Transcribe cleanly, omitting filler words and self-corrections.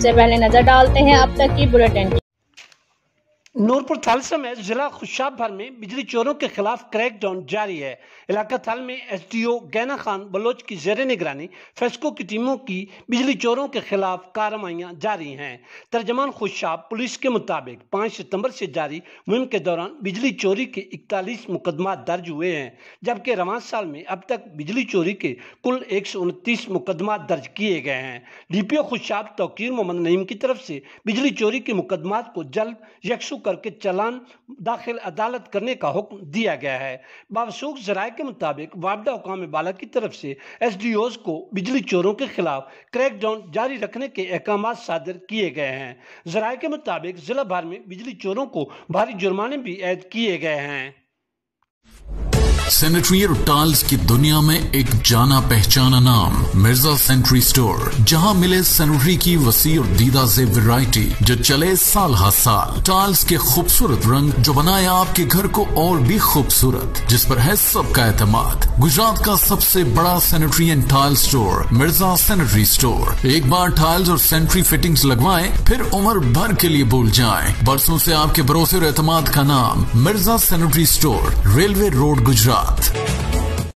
सबसे पहले नजर डालते हैं अब तक की बुलेटिन। नूरपुर थाल समेत जिला खुशाब भर में बिजली चोरों के खिलाफ क्रैकडाउन जारी है। इलाका थाल में एसडीओ गैना खान बलोच की जेर निगरानी फेस्को की टीमों की बिजली चोरों के खिलाफ कार्रवाइयां जारी हैं। तर्जमान खुशाब पुलिस के मुताबिक 5 सितंबर से जारी मुहिम के दौरान बिजली चोरी के 41 मुकदमा दर्ज हुए हैं, जबकि रवां साल में अब तक बिजली चोरी के कुल 129 मुकदमा दर्ज किए गए हैं। डीपीओ खुशाब तौकीर मोहम्मद नईम की तरफ से बिजली चोरी के मुकदमा को जल्द यकसू करके चालान दाखिल अदालत करने का हुक्म दिया गया है। बावसूख जराये के मुताबिक वाबदा हुकाम बाला की तरफ से एसडीओज को बिजली चोरों के खिलाफ क्रैकडाउन जारी रखने के अहकाम सादर किए गए हैं। जराये के मुताबिक जिला भर में बिजली चोरों को भारी जुर्माने भी ऐद किए गए हैं। सैनिटरी और टाइल्स की दुनिया में एक जाना पहचाना नाम मिर्जा सैनिटरी स्टोर, जहां मिले सैनिटरी की वसी और दीदा से वैरायटी जो चले साल हर साल। टाइल्स के खूबसूरत रंग जो बनाए आपके घर को और भी खूबसूरत, जिस पर है सबका एतमाद। गुजरात का सबसे बड़ा sanitary and tile store Mirza sanitary store. एक बार टाइल्स और सैनिटरी फिटिंग्स लगवाएं, फिर उम्र भर के लिए भूल जाएं। बरसों से आपके भरोसे और एतमाद का नाम Mirza sanitary store, railway road, Gujarat.